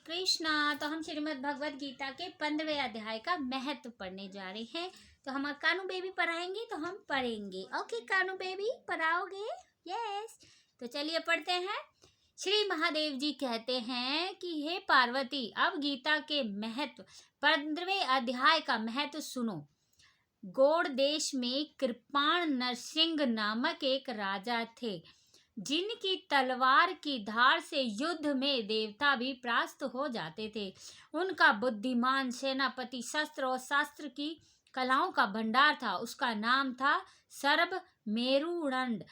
कृष्णा। तो हम श्रीमद् भगवत गीता के 15वें अध्याय का महत्व पढ़ने जा रहे हैं। तो हम कानू बेबी पढ़ाएंगे तो हम पढ़ेंगे। ओके कानू बेबी पढ़ाओगे? यस। तो चलिए पढ़ते हैं। श्री महादेव जी कहते हैं कि हे पार्वती, अब गीता के महत्व 15वें अध्याय का महत्व सुनो। गौड़ देश में कृपाण नरसिंह नामक एक राजा थे, जिनकी तलवार की धार से युद्ध में देवता भी परास्त हो जाते थे। उनका बुद्धिमान सेनापति शस्त्र और शास्त्र की कलाओं का भंडार था। उसका नाम था सर्ब मेरुदंड।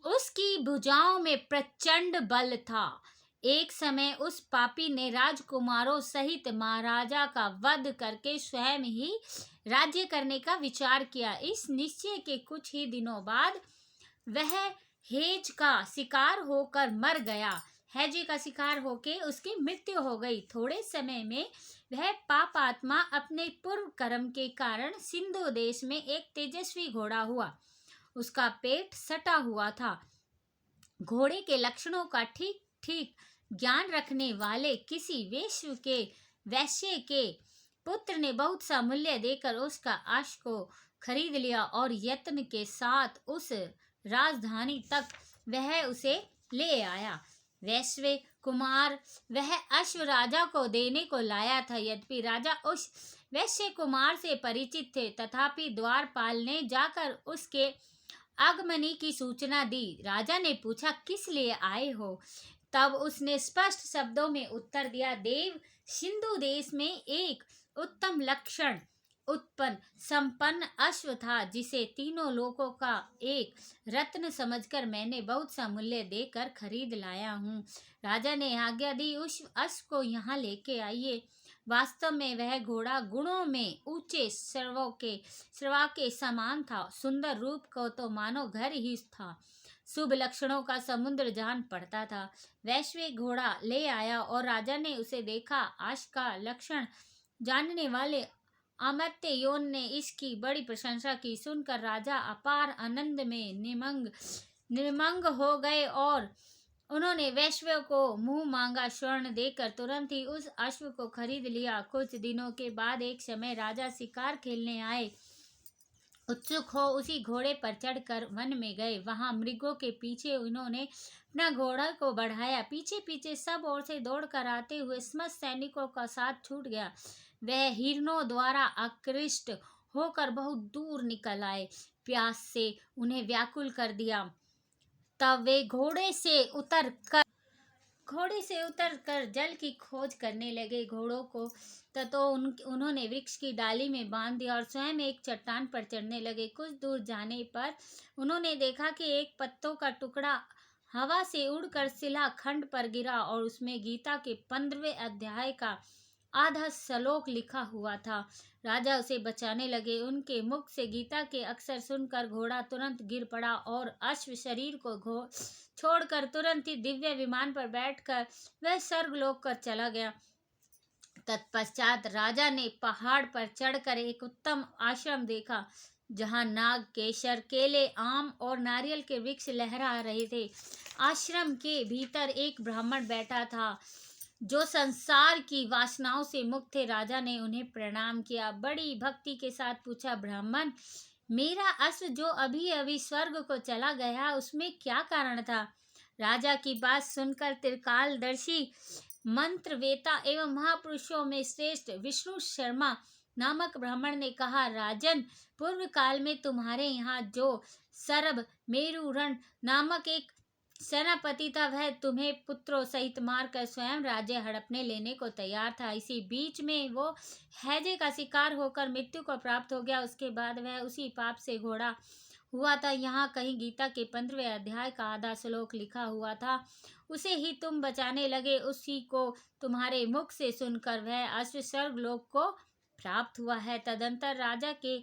उसकी भुजाओं में प्रचंड बल था। एक समय उस पापी ने राजकुमारों सहित महाराजा का वध करके स्वयं ही राज्य करने का विचार किया। इस निश्चय के कुछ ही दिनों बाद वह हेज का शिकार होकर मर गया। हैजे का शिकार होकर उसकी मृत्यु हो गई। थोड़े समय में वह पाप आत्मा अपने पूर्व कर्म के कारण सिंधु देश में एक तेजस्वी घोड़ा हुआ। उसका पेट सटा हुआ था। घोड़े के लक्षणों का ठीक ठीक ज्ञान रखने वाले किसी वैश्य के पुत्र ने बहुत सा मूल्य देकर उसका अश्व को खरीद लिया और यत्न के साथ उस राजधानी तक वह उसे ले आया। वैश्य कुमार वह अश्व राजा को देने को लाया था। यद्यपि राजा उस वैश्य कुमार से परिचित थे, तथापि द्वारपाल ने जाकर उसके आगमनी की सूचना दी। राजा ने पूछा, किस लिए आए हो? तब उसने स्पष्ट शब्दों में उत्तर दिया, देव, सिंधु देश में एक उत्तम लक्षण उत्पन्न संपन्न अश्व था, जिसे तीनों लोकों का एक रत्न समझकर मैंने बहुत सा मूल्य देकर खरीद लाया हूँ। राजा ने आज्ञा दी, उस अश्व को यहाँ लेके आइए। वास्तव में वह घोड़ा गुणों में ऊंचे सर्वा के समान था। सुंदर रूप को तो मानो घर ही था। शुभ लक्षणों का समुद्र जान पड़ता था। वैश्विक घोड़ा ले आया और राजा ने उसे देखा। अश्व का लक्षण जानने वाले अमात्य योन ने इसकी बड़ी प्रशंसा की। सुनकर राजा अपार आनंद में निर्मंग हो गए और उन्होंने वैश्य को मुंह मांगा स्वर्ण देकर तुरंत ही उस अश्व को खरीद लिया। कुछ दिनों के बाद एक समय राजा शिकार खेलने आए। उत्सुक हो उसी घोड़े पर चढ़कर वन में गए। वहां मृगों के पीछे उन्होंने अपना घोड़ा को बढ़ाया। पीछे पीछे सब ओर से दौड़कर आते हुए समस्त सैनिकों का साथ छूट गया। वह हिरणों द्वारा आकृष्ट होकर बहुत दूर निकल आए। प्यास से उन्हें व्याकुल कर दिया। तब वे घोड़े से उतरकर जल की खोज करने लगे। घोड़ों को उन्होंने वृक्ष की डाली में बांध दिया और स्वयं एक चट्टान पर चढ़ने लगे। कुछ दूर जाने पर उन्होंने देखा कि एक पत्तों का टुकड़ा हवा से उड़कर शिला खंड पर गिरा और उसमें गीता के 15वें अध्याय का आधा श्लोक लिखा हुआ था। राजा उसे बचाने लगे। उनके मुख से गीता के अक्षर सुनकर घोड़ा तुरंत गिर पड़ा और अश्व शरीर को छोड़कर तुरंत ही दिव्य विमान पर बैठकर वह स्वर्गलोक कर चला गया। तत्पश्चात राजा ने पहाड़ पर चढ़कर एक उत्तम आश्रम देखा, जहाँ नाग, केसर, केले, आम और नारियल के वृक्ष लहरा रहे थे। आश्रम के भीतर एक ब्राह्मण बैठा था जो संसार की वासनाओं से मुक्त थे। राजा ने उन्हें प्रणाम किया। बड़ी भक्ति के साथ पूछा, ब्राह्मण, मेरा अश्व जो अभी अभी स्वर्ग को चला गया, उसमें क्या कारण था? राजा की बात सुनकर त्रिकालदर्शी मंत्रवेता एवं महापुरुषों में श्रेष्ठ विष्णु शर्मा नामक ब्राह्मण ने कहा, राजन, पूर्व काल में तुम्हारे यहाँ जो सरब मेरुदंड नामक एक सेनापति था, वह तुम्हें पुत्रों सहित मारकर स्वयं राज्य हड़पने लेने को तैयार था। इसी बीच में वो हैजे का शिकार होकर मृत्यु को प्राप्त हो गया। उसके बाद वह उसी पाप से घोड़ा हुआ था। यहाँ कहीं गीता के 15वें अध्याय का आधा श्लोक लिखा हुआ था, उसे ही तुम बचाने लगे। उसी को तुम्हारे मुख से सुनकर वह अश्व स्वर्गलोक को प्राप्त हुआ है। तदंतर राजा के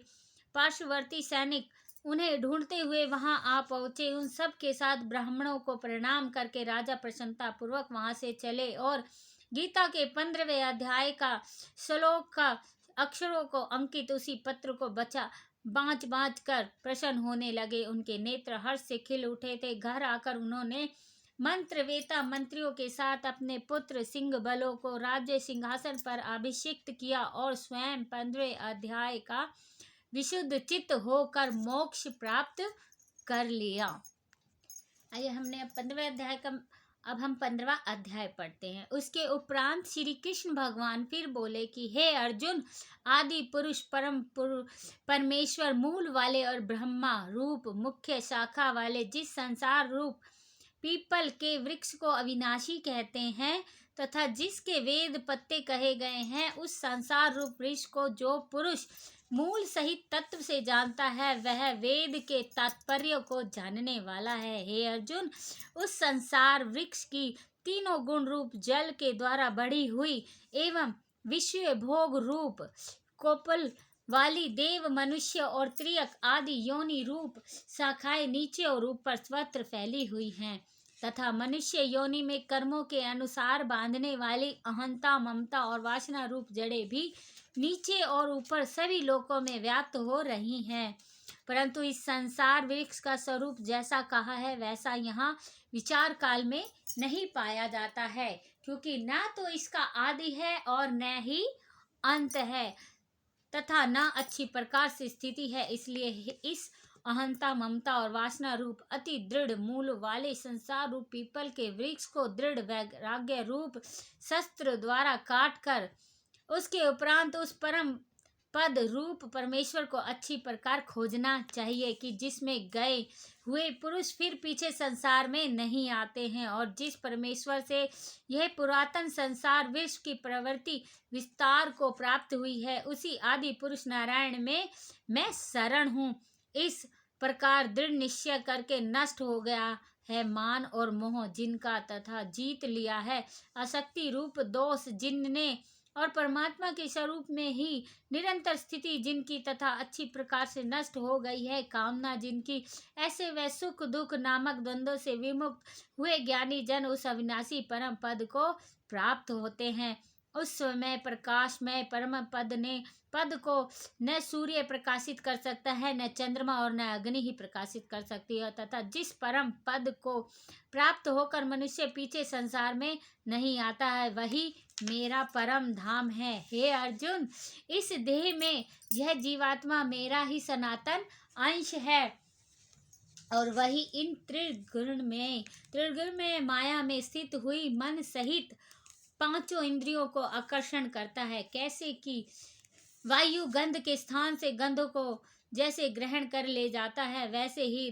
पार्श्ववर्ती सैनिक उन्हें ढूंढते हुए वहां आ पहुंचे। उन सब के साथ ब्राह्मणों को प्रणाम करके राजा प्रसन्नता पूर्वक वहां से चले और गीता के 15वें अध्याय का श्लोक का अक्षरों को अंकित उसी पत्र को बाँच कर प्रसन्न होने लगे। उनके नेत्र हर्ष से खिल उठे थे। घर आकर उन्होंने मंत्रवेता मंत्रियों के साथ अपने पुत्र सिंह बलों को राज्य सिंहासन पर अभिषिक्त किया और स्वयं 15वें अध्याय का विशुद्ध चित्त होकर मोक्ष प्राप्त कर लिया। आइए हमने अब 15वें अध्याय का अब हम 15वां अध्याय पढ़ते हैं। उसके उपरांत श्री कृष्ण भगवान फिर बोले कि हे अर्जुन, आदि पुरुष परमेश्वर मूल वाले और ब्रह्मा रूप मुख्य शाखा वाले जिस संसार रूप पीपल के वृक्ष को अविनाशी कहते हैं तथा जिसके वेद पत्ते कहे गए हैं, उस संसार रूप वृक्ष को जो पुरुष मूल सहित तत्व से जानता है वह वेद के तात्पर्य को जानने वाला है। हे अर्जुन, उस संसार वृक्ष की तीनों गुण रूप जल के द्वारा बढ़ी हुई एवं विश्व भोग रूप कोपल वाली देव मनुष्य और त्रियक आदि योनि रूप शाखाएं नीचे और ऊपर सर्वत्र फैली हुई हैं तथा मनुष्य योनि में कर्मों के अनुसार बांधने वाली अहंता ममता और वासना रूप जड़ें भी नीचे और ऊपर सभी लोकों में व्याप्त हो रही हैं। परंतु इस संसार वृक्ष का स्वरूप जैसा कहा है वैसा यहाँ विचार काल में नहीं पाया जाता है, क्योंकि न तो इसका आदि है और न ही अंत है तथा न अच्छी प्रकार से स्थिति है। इसलिए इस अहंता ममता और वासना रूप अति दृढ़ मूल वाले संसार रूप पीपल के वृक्ष को दृढ़ वैराग्य रूप शस्त्र द्वारा काट कर उसके उपरांत उस परम पद रूप परमेश्वर को अच्छी प्रकार खोजना चाहिए कि जिसमें गए हुए पुरुष फिर पीछे संसार में नहीं आते हैं और जिस परमेश्वर से यह पुरातन संसार विश्व की प्रवृत्ति विस्तार को प्राप्त हुई है, उसी आदि पुरुष नारायण में मैं शरण हूँ। इस प्रकार दृढ़ निश्चय करके नष्ट हो गया है मान और मोह जिनका तथा जीत लिया है आसक्ति रूप दोष जिनने और परमात्मा के स्वरूप में ही निरंतर स्थिति जिनकी तथा अच्छी प्रकार से नष्ट हो गई है कामना जिनकी, ऐसे वह सुख दुख नामक द्वंद्वों से विमुक्त हुए ज्ञानी जन उस अविनाशी परम पद को प्राप्त होते हैं। उस समय प्रकाशमय परम पद को न सूर्य प्रकाशित कर सकता है, न चंद्रमा और न अग्नि ही प्रकाशित कर सकती है तथा जिस परम पद को प्राप्त होकर मनुष्य पीछे संसार में नहीं आता है वही मेरा परम धाम है। हे अर्जुन, इस देह में यह जीवात्मा मेरा ही सनातन अंश है और वही इन त्रिगुण में माया में स्थित हुई मन सहित पांचों इंद्रियों को आकर्षण करता है। कैसे कि वायु गंध के स्थान से गंध को जैसे ग्रहण कर ले जाता है, वैसे ही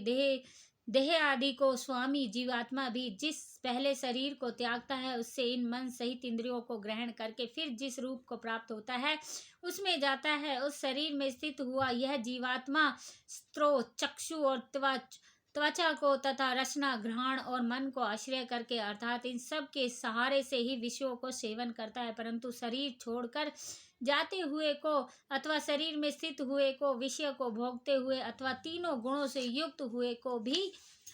देह आदि को स्वामी जीवात्मा भी जिस पहले शरीर को त्यागता है उससे इन मन सहित इंद्रियों को ग्रहण करके फिर जिस रूप को प्राप्त होता है उसमें जाता है। उस शरीर में स्थित हुआ यह जीवात्मा स्त्रोत चक्षु और त्वचा को तथा रचना घ्राण और मन को आश्रय करके अर्थात इन सब के सहारे से ही विषयों को सेवन करता है, परंतु शरीर छोड़कर जाते हुए को अथवा शरीर में स्थित हुए को विषय को भोगते हुए अथवा तीनों गुणों से युक्त हुए को भी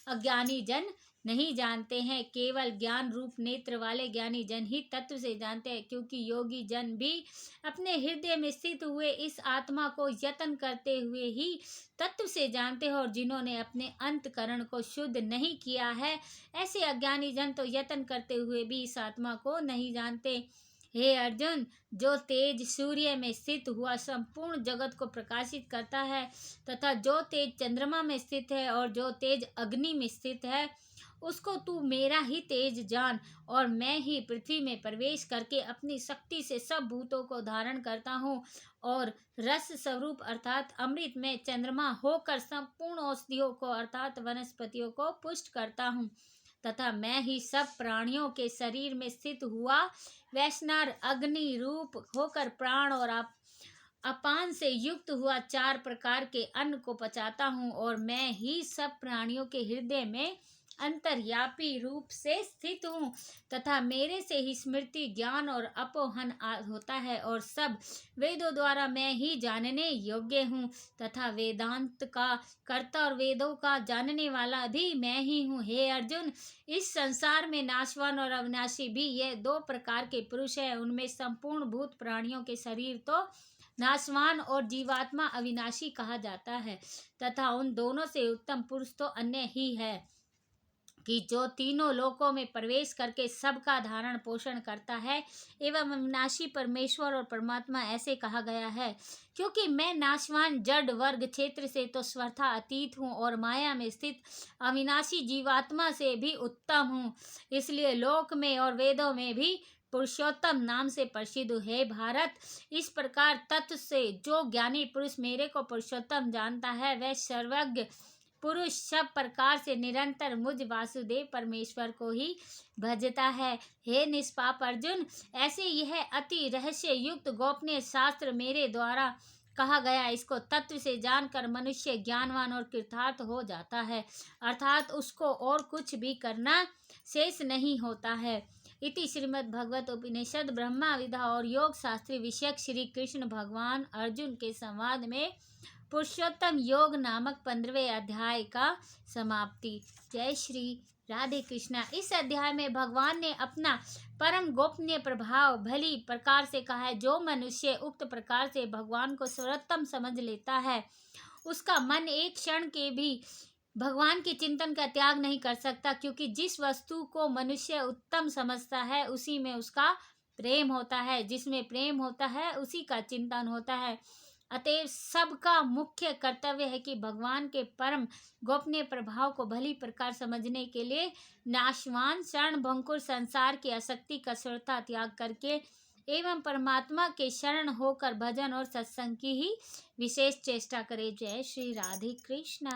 अज्ञानी जन नहीं जानते हैं। केवल ज्ञान रूप नेत्र वाले ज्ञानी जन ही तत्व से जानते हैं, क्योंकि योगी जन भी अपने हृदय में स्थित हुए इस आत्मा को यत्न करते हुए ही तत्व से जानते हैं और जिन्होंने अपने अंतकरण को शुद्ध नहीं किया है ऐसे अज्ञानी जन तो यत्न करते हुए भी इस आत्मा को नहीं जानते। हे अर्जुन, जो तेज सूर्य में स्थित हुआ संपूर्ण जगत को प्रकाशित करता है तथा जो तेज चंद्रमा में स्थित है और जो तेज अग्नि में स्थित है उसको तू मेरा ही तेज जान और मैं ही पृथ्वी में प्रवेश करके अपनी शक्ति से सब भूतों को धारण करता हूँ और रस स्वरूप अर्थात अमृत में चंद्रमा होकर संपूर्ण औषधियों को अर्थात वनस्पतियों को पुष्ट करता हूँ तथा मैं ही सब प्राणियों के शरीर में स्थित हुआ वैष्णव अग्नि रूप होकर प्राण और अपान से युक्त हुआ 4 प्रकार के अन्न को पचाता हूँ और मैं ही सब प्राणियों के हृदय में अंतर्यापी रूप से स्थित हूँ तथा मेरे से ही स्मृति ज्ञान और अपोहन होता है और सब वेदों द्वारा मैं ही जानने योग्य हूँ तथा वेदांत का कर्ता और वेदों का जानने वाला भी मैं ही हूँ। हे अर्जुन, इस संसार में नाशवान और अविनाशी भी ये 2 प्रकार के पुरुष है। उनमें संपूर्ण भूत प्राणियों के शरीर तो नाशवान और जीवात्मा अविनाशी कहा जाता है तथा उन दोनों से उत्तम पुरुष तो अन्य ही है, कि जो तीनों लोकों में प्रवेश करके सबका धारण पोषण करता है एवं अविनाशी परमेश्वर और परमात्मा ऐसे कहा गया है। क्योंकि मैं नाशवान जड़ वर्ग क्षेत्र से तो स्वतः अतीत हूँ और माया में स्थित अविनाशी जीवात्मा से भी उत्तम हूँ, इसलिए लोक में और वेदों में भी पुरुषोत्तम नाम से प्रसिद्ध है। भारत, इस प्रकार तत्व से जो ज्ञानी पुरुष मेरे को पुरुषोत्तम जानता है वह सर्वज्ञ पुरुष सब प्रकार से निरंतर मुझ वासुदेव परमेश्वर को ही भजता है। हे निष्पाप अर्जुन, ऐसे यह अति रहस्य युक्त गोपनीय शास्त्र मेरे द्वारा कहा गया, इसको तत्व से जानकर मनुष्य ज्ञानवान और कृतार्थ हो जाता है, अर्थात उसको और कुछ भी करना शेष नहीं होता है। इति श्रीमद् भगवत उपनिषद ब्रह्मा विद्या और योग शास्त्री विषयक श्री कृष्ण भगवान अर्जुन के संवाद में पुरुषोत्तम योग नामक 15वें अध्याय का समाप्ति। जय श्री राधे कृष्णा। इस अध्याय में भगवान ने अपना परम गोपनीय प्रभाव भली प्रकार से कहा है। जो मनुष्य उक्त प्रकार से भगवान को सर्वोत्तम समझ लेता है, उसका मन एक क्षण के भी भगवान के चिंतन का त्याग नहीं कर सकता, क्योंकि जिस वस्तु को मनुष्य उत्तम समझता है उसी में उसका प्रेम होता है, जिसमें प्रेम होता है उसी का चिंतन होता है। अतएव सबका मुख्य कर्तव्य है कि भगवान के परम गोपनीय प्रभाव को भली प्रकार समझने के लिए नाशवान शरण भंकुर संसार की आसक्ति का सर्वथा त्याग करके एवं परमात्मा के शरण होकर भजन और सत्संग की ही विशेष चेष्टा करे। जय श्री राधे कृष्ण।